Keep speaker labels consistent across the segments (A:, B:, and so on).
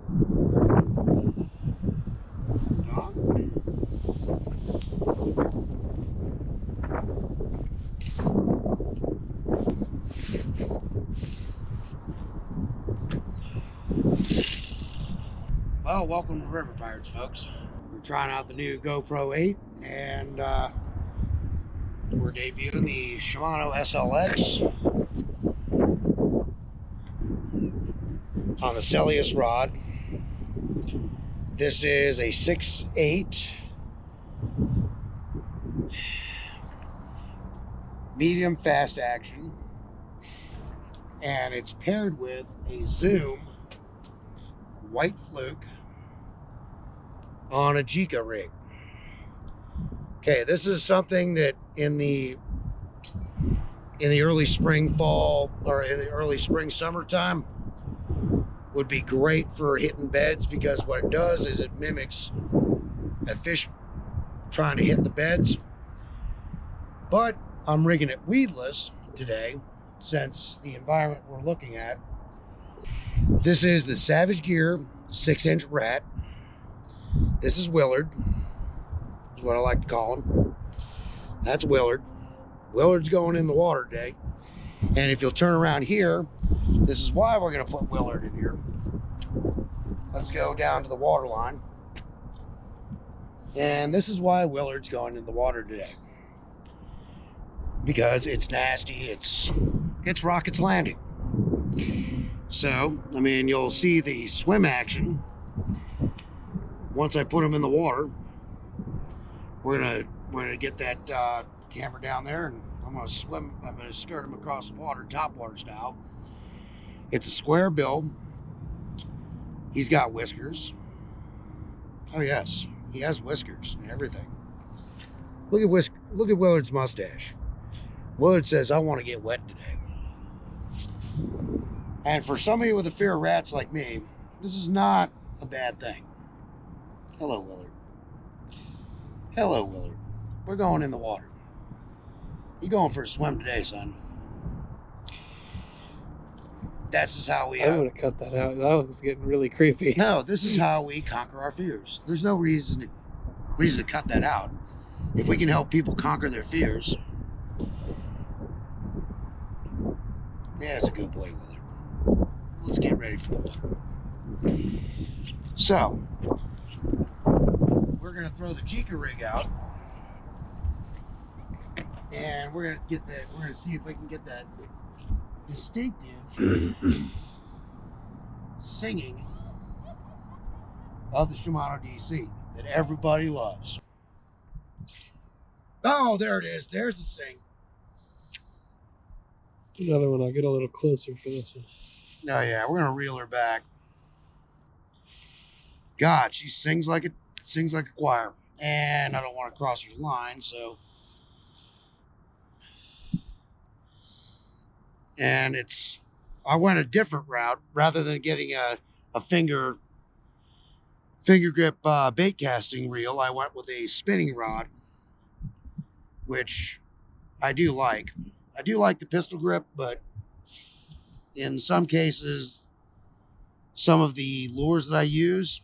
A: Well, welcome to River Pirates, folks. We're trying out the new GoPro 8, and we're debuting the Shimano SLX on the Celius rod. This is a 6/8 medium fast action, and it's paired with a Zoom white fluke on a Jika rig. Okay, this is something that in the early spring, fall, or in the early spring, summertime would be great for hitting beds, because what it does is it mimics a fish trying to hit the beds. But I'm rigging it weedless today, since the environment we're looking at. This is the Savage Gear 6-inch rat. This is Willard, is what I like to call him. That's Willard. Willard's going in the water today. And if you'll turn around here, this is why we're going to put Willard in here. Let's go down to the water line. And this is why Willard's going in the water today. Because it's nasty, it's Rocket's Landing. So, I mean, you'll see the swim action once I put him in the water. We're gonna get that camera down there, and I'm gonna skirt him across the water, topwater style. It's a square bill. He's got whiskers. Oh yes, he has whiskers and everything. Look at Willard's mustache. Willard says, "I want to get wet today." And for somebody with a fear of rats like me, this is not a bad thing. Hello, Willard. Hello, Willard. We're going in the water. You going for a swim today, son? This is how we...
B: I'm going to cut that out. That was getting really creepy.
A: No, this is how we conquer our fears. There's no reason to cut that out. If we can help people conquer their fears... Yeah, it's a good boy, Willard. Let's get ready for the water. So, we're going to throw the Jika rig out, and we're going to see if we can get that distinctive singing of the Shimano DC that everybody loves. Oh, there it is. There's the sing.
B: Another one. I'll get a little closer for this one.
A: Oh yeah, we're gonna reel her back. God, she sings like a choir, and I don't want to cross her line, so. And I went a different route. Rather than getting a finger grip bait casting reel, I went with a spinning rod, which I do like. I do like the pistol grip, but in some cases, some of the lures that I use,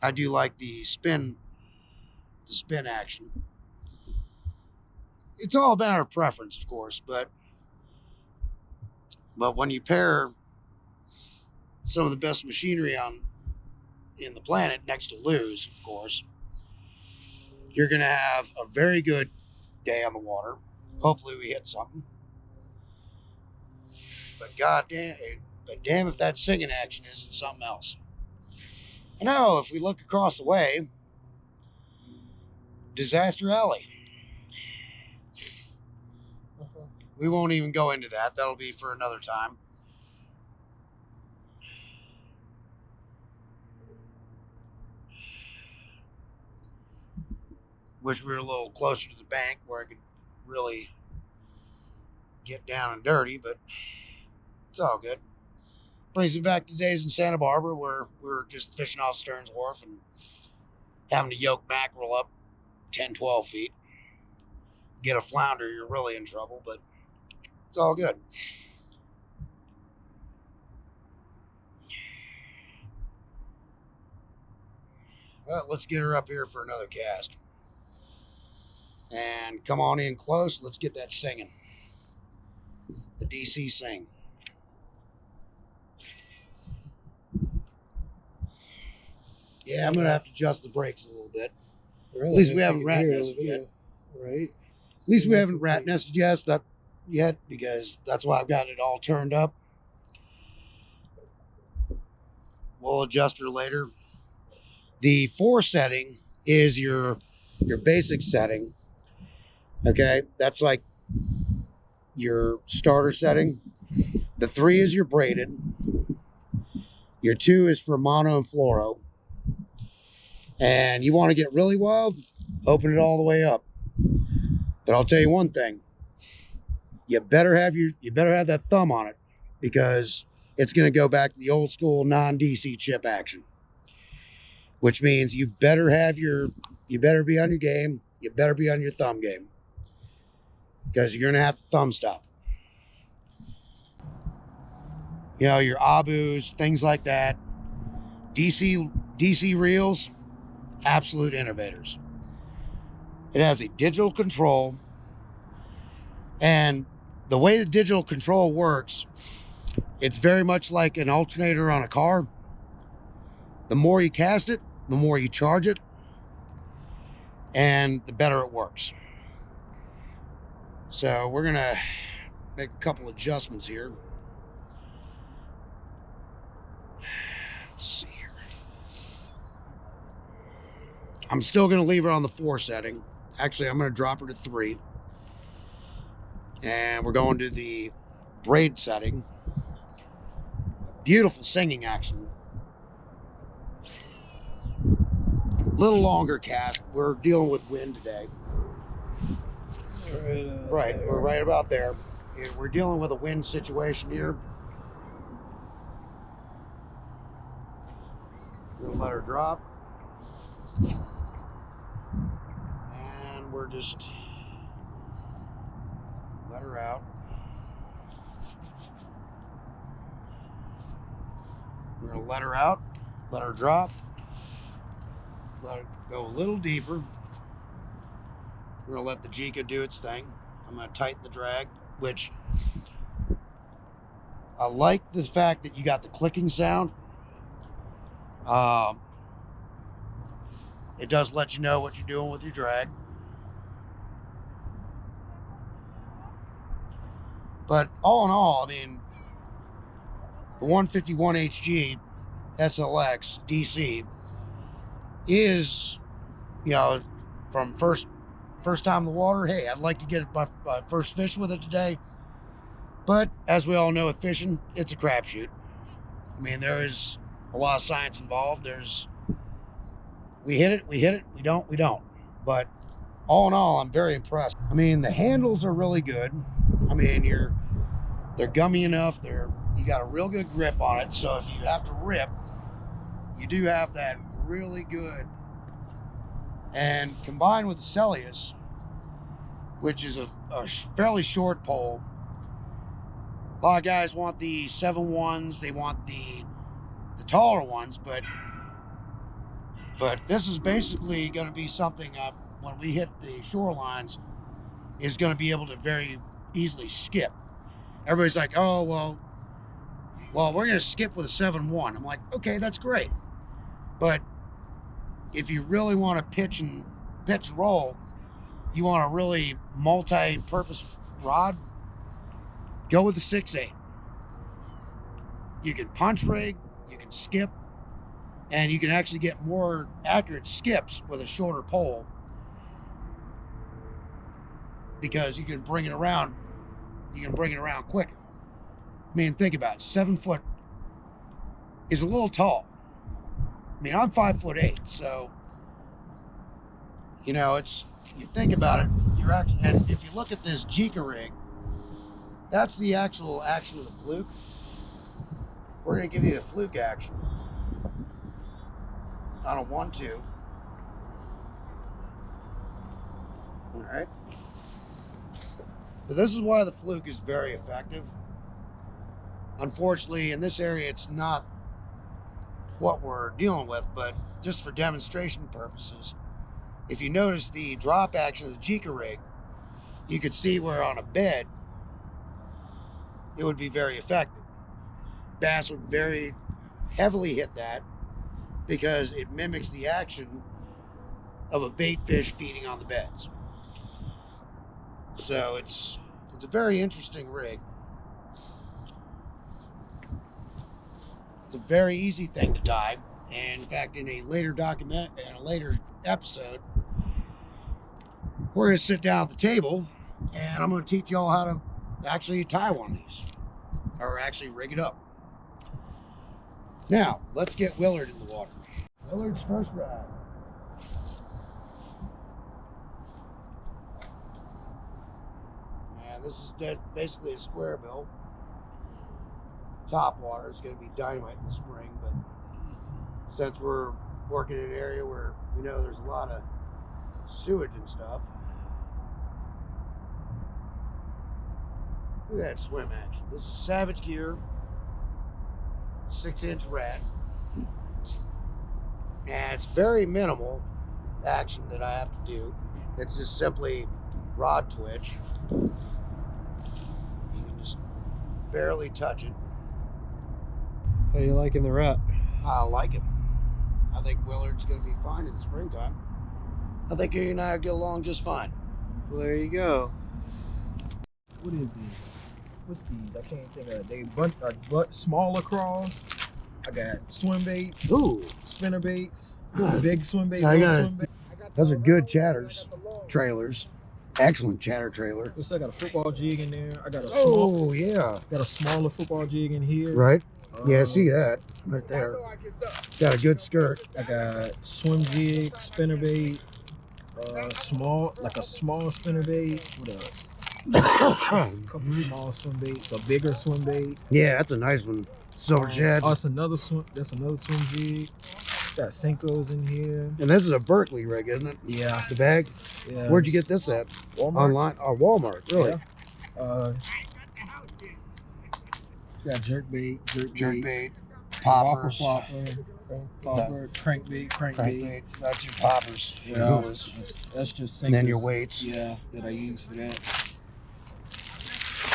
A: I do like the spin action. It's all about our preference, of course, but when you pair some of the best machinery in the planet next to Lou's, of course, you're going to have a very good day on the water. Hopefully we hit something. But damn if that singing action isn't something else. I know, if we look across the way, Disaster Alley. We won't even go into that. That'll be for another time. Wish we were a little closer to the bank where I could really get down and dirty, but it's all good. Brings me back to days in Santa Barbara where we were just fishing off Stearns Wharf and having to yoke mackerel up 10, 12 feet. Get a flounder, you're really in trouble, but it's all good. But let's get her up here for another cast. And come on in close. Let's get that singing. The DC sing. Yeah, I'm going to have to adjust the brakes a little bit.
B: Really
A: At least we
B: nice
A: haven't
B: you can
A: rat
B: hear it on
A: nested
B: the
A: yet.
B: video, right?
A: At least we
B: Nice
A: haven't
B: and
A: rat
B: clean.
A: nested yet because that's why I've got it all turned up. We'll adjust her later. The 4 setting is your basic setting. Okay, that's like your starter setting. The 3 is your braided. Your 2 is for mono and fluoro. And you want to get really wild, open it all the way up. But I'll tell you one thing. You better have that thumb on it, because it's going to go back to the old school non-DC chip action. Which means you better be on your game, you better be on your thumb game. Because you're going to have to thumb stop. You know, your Abus, things like that. DC reels, absolute innovators. It has a digital control, and the way the digital control works, it's very much like an alternator on a car. The more you cast it, the more you charge it, and the better it works. So we're gonna make a couple adjustments here. Let's see here. I'm still gonna leave it on the 4 setting. Actually, I'm gonna drop her to 3. And we're going to the braid setting. Beautiful singing action. Little longer cast. We're dealing with wind today. Right, we're right about there. We're dealing with a wind situation here. We'll let her drop. And we're just let her out. We're gonna let her out, let her drop, let it go a little deeper. We're gonna let the Jika do its thing. I'm gonna tighten the drag, which I like the fact that you got the clicking sound. It does let you know what you're doing with your drag. But all in all, I mean, the 151 HG SLX DC is, you know, from first time in the water, hey, I'd like to get my first fish with it today. But as we all know with fishing, it's a crapshoot. I mean, there is a lot of science involved. We hit it, we don't. But all in all, I'm very impressed. I mean, the handles are really good. I mean, they're gummy enough. You got a real good grip on it. So if you have to rip, you do have that really good. And combined with the Celius, which is a fairly short pole, a lot of guys want the 7-1s, they want the taller ones, but this is basically going to be something when we hit the shorelines is going to be able to very easily skip. Everybody's like, oh, well, we're going to skip with a 7-1. I'm like, okay, that's great. But if you really want to pitch and roll, you want a really multi-purpose rod, go with the 6/8. You can punch rig, you can skip, and you can actually get more accurate skips with a shorter pole, because you can bring it around quicker. I mean, think about it. 7 foot is a little tall. I mean, I'm 5'8", so you know, you think about it, and if you look at this Jika rig, that's the actual action of the fluke. We're going to give you the fluke action on a 1-2. All right. But this is why the fluke is very effective. Unfortunately, in this area, it's not what we're dealing with, but just for demonstration purposes, if you notice the drop action of the Jika rig, you could see where on a bed it would be very effective. Bass would very heavily hit that because it mimics the action of a bait fish feeding on the beds. So it's a very interesting rig. It's a very easy thing to tie, and in fact, in a later episode, we're going to sit down at the table, and I'm going to teach y'all how to actually tie one of these, or actually rig it up. Now, let's get Willard in the water. Willard's first ride. And this is basically a square bill. Top water is going to be dynamite in the spring, but since we're working in an area where we know there's a lot of sewage and stuff, look at that swim action. This is Savage Gear 6-inch rat, and it's very minimal action that I have to do. It's just simply rod twitch. You can just barely touch it.
B: How you liking the rat?
A: I like him. I think Willard's going to be fine in the springtime. I think he and I get along just fine.
B: Well, there you go.
C: What is these? What's these? I can't think of it. They smaller craws. I got swim baits,
A: Ooh,
C: spinner baits, big swim baits,
A: I
C: little
A: got it.
C: swim baits.
A: Those are good chatters, trailers. Excellent chatter trailer.
C: I got a football jig in there. I got a small,
A: Yeah.
C: got a smaller football jig in here.
A: Right? Yeah, I see that right there. Got a good skirt.
C: I got swim jig, spinner bait, small spinner bait. What else? A couple small swim baits, a bigger swim bait.
A: Yeah, that's a nice one. Silver shed.
C: Oh, that's another swim jig. Got Senkos in here.
A: And this is a Berkeley rig, isn't it?
C: Yeah.
A: The bag?
C: Yeah.
A: Where'd you get this at?
C: Walmart.
A: Online? Or Walmart, really?
C: Yeah. Got jerk bait,
A: Poppers.
C: popper, crankbait.
A: That's your poppers. Your
C: Yeah.
A: hoolas.
C: That's just
A: And then your
C: Senkos.
A: weights.
C: Yeah, that I use for that.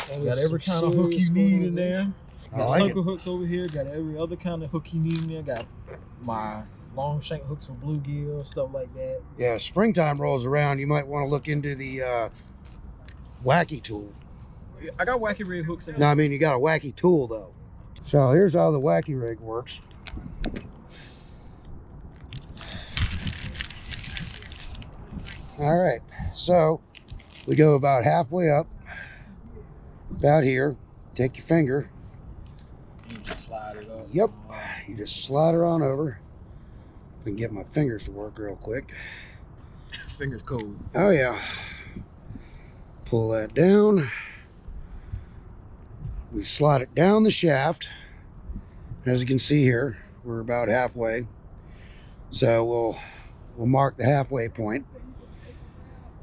B: That
C: Got
B: is
C: every
B: some
C: kind of hook
B: serious
C: you need
B: squirrels
C: in there.
A: I
C: Got
A: like
C: circle
A: it.
C: hooks over here. Got every other kind of hook you need in there. Got my long shank hooks for bluegill, stuff like that.
A: Yeah, springtime rolls around. You might want to look into the wacky tool.
C: I got wacky rig hooks in
A: No,
C: there.
A: I mean, you got a wacky tool, though. So here's how the wacky rig works. All right, so we go about halfway up, about here. Take your finger.
C: You just slide it up.
A: Yep, you just slide her on over. I can get my fingers to work real quick.
C: Fingers cold.
A: Oh yeah. Pull that down. We slide it down the shaft. As you can see here, we're about halfway. So we'll mark the halfway point.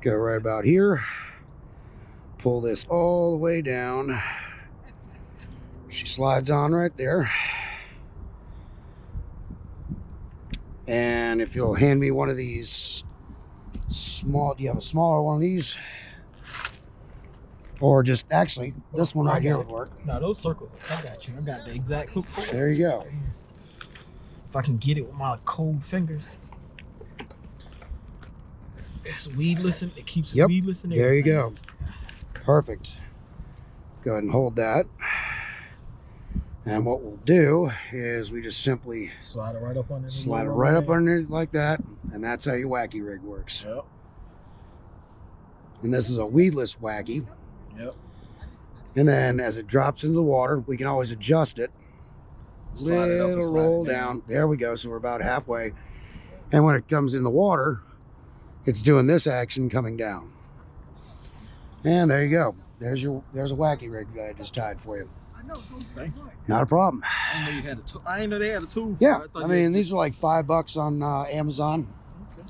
A: Go right about here. Pull this all the way down. She slides on right there. And if you'll hand me one of these small, do you have a smaller one of these? Or just, actually, this one right here would work.
C: No, those circle hooks. I got you. I got the exact hook for it.
A: There you go.
C: If I can get it with my cold fingers. It's weedless. It keeps it
A: Yep.
C: weedless. And
A: There you
C: everything.
A: go. Perfect. Go ahead and hold that. And what we'll do is we just simply
C: Slide it right up under.
A: slide it right up underneath like that. And that's how your wacky rig works.
C: Yep.
A: And this is a weedless wacky.
C: Yep.
A: And then as it drops into the water, we can always adjust it.
C: Slide it up and
A: Little
C: slide it
A: roll down. There we go. So we're about halfway. And when it comes in the water, it's doing this action coming down. And there you go. There's a wacky rig I just tied for you.
C: Thank you.
A: Not a problem.
C: I didn't know you had a tool. I didn't know they had a tool. For
A: Yeah,
C: it. thought
A: I
C: you
A: mean,
C: had
A: these
C: just-
A: are like $5 on Amazon
C: Okay.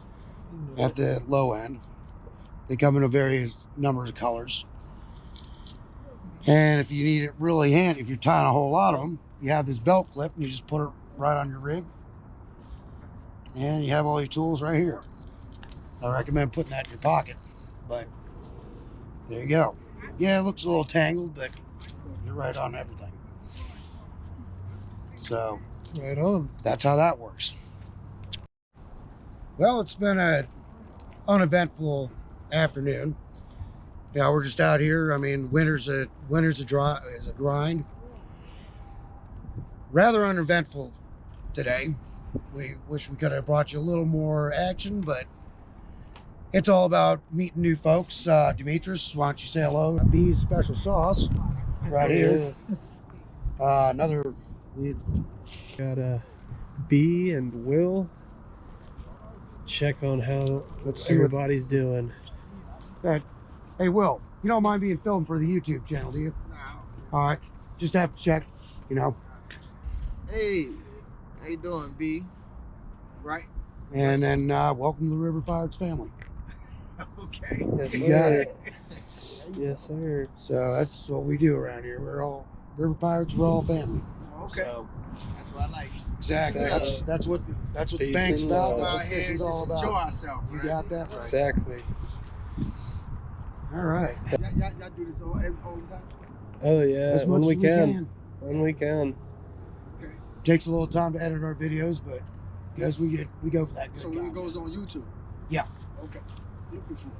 C: Didn't know
A: at the low end. They come in a various numbers of colors. And if you need it really handy, if you're tying a whole lot of them, you have this belt clip and you just put it right on your rig. And you have all your tools right here. I recommend putting that in your pocket, but there you go. Yeah, it looks a little tangled, but you're right on everything. So
B: Right on.
A: that's how that works. Well, it's been an uneventful afternoon. Yeah, we're just out here. I mean, winter's a grind. Rather uneventful today. We wish we could have brought you a little more action, but it's all about meeting new folks. Demetrius, why don't you say hello? B's special sauce right here. We
B: Got B and Will. Let's check on how
A: Let's see
B: everybody's doing.
A: Hey, Will, you don't mind being filmed for the YouTube channel, do you?
D: No.
A: All right, just have to check, you know.
D: Hey, how you doing, B? Right?
A: And then welcome to the River Pirates family.
D: Okay.
B: Yes,
A: You got it.
B: Yes, sir.
A: So that's what we do around here. We're all River Pirates. We're all family.
D: Okay.
A: So,
D: That's what I like.
A: exactly.
B: Exactly.
A: That's what the
B: Peace
A: bank's
B: and
A: about.
B: love.
A: That's
D: Out
A: what
D: here
A: fishing's
D: just
A: all
D: enjoy
A: about.
D: ourselves.
A: You
D: Right?
A: got that right.
B: Exactly.
A: All right.
D: Y'all do this all the time?
B: Oh yeah,
A: As
B: when
A: much
B: we
A: as
B: can. When we can.
D: Okay.
A: Takes a little time to edit our videos, but because we go for that good
D: So
A: content.
D: it goes on YouTube?
A: Yeah.
D: Okay. Looking for it.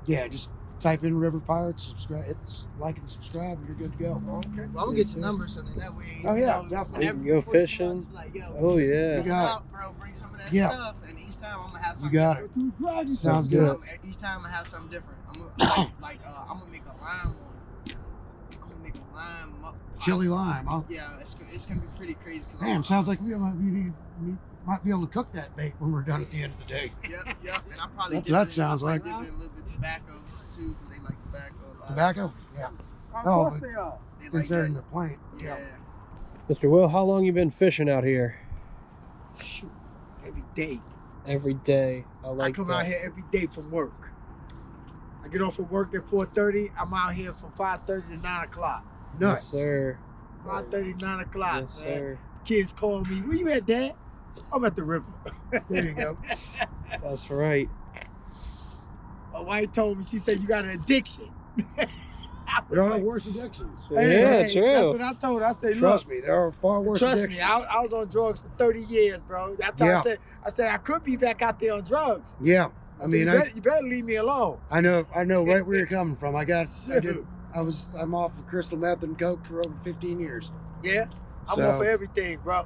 A: Yeah, just type in River Pirates, subscribe, hit like and subscribe, and you're good to go.
D: Okay. Well, I'm gonna get some numbers so then that way.
A: Oh, yeah,
D: you know,
A: definitely.
D: whenever
B: We can go
D: before you
B: fishing.
D: just like, yo,
B: Oh yeah.
A: You got
D: out, bro. Bring some of that
A: Yeah.
D: stuff, and each time I'm gonna have
A: You
D: something.
A: got it.
D: different.
A: Sounds good.
D: Each time I have something different. I'm gonna I'm gonna make a lime one. I'm gonna make a lime
A: Chili lime, huh?
D: Yeah, it's gonna be pretty crazy. Cause
A: Damn, sounds like we might be able to cook that bait when we're done at the end of the day.
D: Yep. And I probably
A: That's
D: dip
A: what
D: it
A: that sounds
D: I
A: like.
D: probably dip it in a little bit of tobacco too, because they like tobacco a lot.
A: Tobacco? Yeah.
D: Of
A: Oh,
D: course
A: but
D: they are. They like
A: considering
D: that.
A: the plant.
D: Yeah.
B: Mr. Will, how long you been fishing out here?
E: Shoot, every day.
B: Every day. I
E: I
B: like
E: come
B: that.
E: out here every day from work. I get off from work at 4:30. I'm out here from 5:30 to 9 o'clock.
B: Yes,
A: Nuts.
B: sir.
E: 5:30 to 9 o'clock.
B: Yes,
E: man.
B: sir.
E: Kids call me, where you at, Dad? I'm at the river.
A: There you go.
B: That's right.
E: My wife told me, she said, you got an addiction.
A: There are worse addictions.
B: Yeah, true.
E: That's what I told her. I said, look,
A: Trust me, there are far worse
E: trust
A: addictions.
E: me, I was on drugs for 30 years, bro. That's how
A: Yeah.
E: I said I could be back out there on drugs.
A: Yeah. I
E: said,
A: mean,
E: you better leave me alone.
A: I know right where you're coming from. I'm off of crystal meth and coke for over 15 years.
E: Yeah, I'm
A: So-
E: off for everything, bro.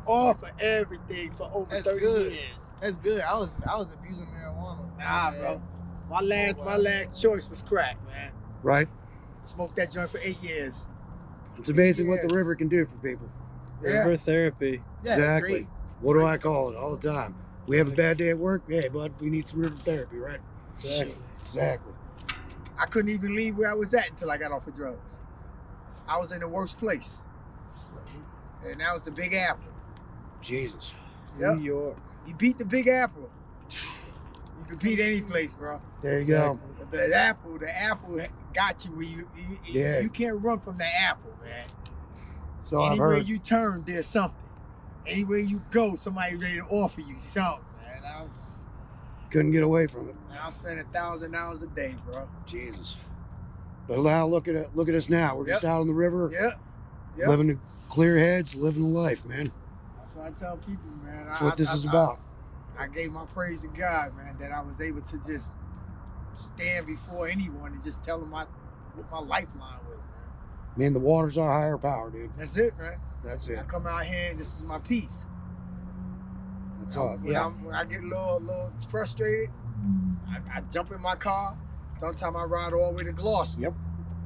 E: All for everything for over
D: That's
E: 30
D: good.
E: years.
D: That's good. I was abusing marijuana.
E: Nah, bro. My last choice was crack, man.
A: Right?
E: Smoked that joint for 8 years.
A: It's amazing what
E: Yeah.
A: the river can do for people.
B: River therapy.
D: Yeah,
A: Exactly.
D: great.
A: What do I call it all the time? We have a bad day at work. Hey, bud, we need some river therapy, right?
B: Exactly.
A: Exactly.
E: I couldn't even leave where I was at until I got off of drugs. I was in the worst place. And that was the Big Apple.
A: Jesus.
E: Yep.
B: New York.
E: You beat the Big Apple. You can beat any place, bro.
A: There you go.
E: But the apple got you where
A: Yeah.
E: you can't run from the apple, man.
A: So I've
E: Anywhere
A: heard.
E: you turn, there's something. Anywhere you go, somebody ready to offer you something, man.
A: Couldn't get away from it.
E: I spend $1,000 a day, bro.
A: Jesus. But now look at it. Look at us now. We're just
E: Yep.
A: out on the river,
E: Yep. Yep.
A: living in clear heads, living the life, man.
E: That's what I tell people, man.
A: That's what this is about.
E: I gave my praise to God, man, that I was able to just stand before anyone and just tell them what my lifeline was, man.
A: Man, the water's our higher power, dude.
E: That's it, man.
A: That's
E: I
A: it.
E: come out here and this is my peace.
A: That's all. Yeah.
E: When I get a little frustrated, I jump in my car. Sometimes I ride all the way to Gloucester.
A: Yep.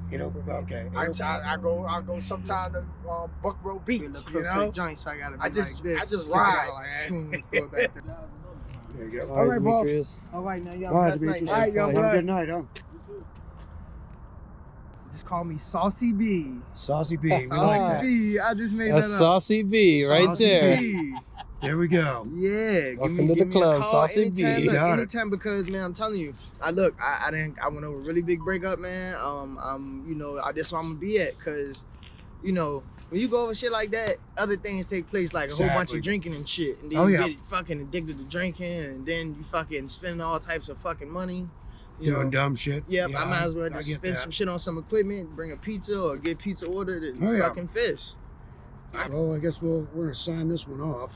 A: You know, okay.
E: I go sometime to Buck Road Beach. You know,
D: Joint, so I gotta be
E: I just
D: like this.
E: I just
D: So I gotta,
E: ride,
D: boom,
E: man.
D: throw it back there.
A: There you go.
B: All right,
E: right, boss.
B: Demetrius.
D: All right, now y'all
A: All right,
D: blessed night.
A: Demetrius.
E: All right, young
A: Have a
E: blood.
A: good night, huh?
D: Just call me Saucy B.
A: Saucy B. We
B: Saucy
A: like that.
D: B. I just made
B: That's
D: that up.
B: Saucy B right
A: Saucy
B: there.
D: B.
A: There we go.
D: Yeah,
B: Welcome to the club, Saucy B.
D: anytime,
A: You got it.
D: anytime, because man, I'm telling you, I went over a really big breakup, man. You know, that's where I'm gonna be at, cause, you know, when you go over shit like that, other things take place, like a whole bunch
A: Exactly.
D: of drinking and shit. And then
A: Oh,
D: you
A: yeah.
D: get fucking addicted to drinking, and then you fucking spending all types of fucking money. You
A: Doing
D: know?
A: dumb shit.
D: Yep,
A: Yeah,
D: I might as well
A: I
D: just
A: get
D: spend
A: that.
D: some shit on some equipment, bring a pizza or get pizza ordered and
A: Oh, yeah.
D: fucking fish.
A: Well, I guess we're gonna sign this one off.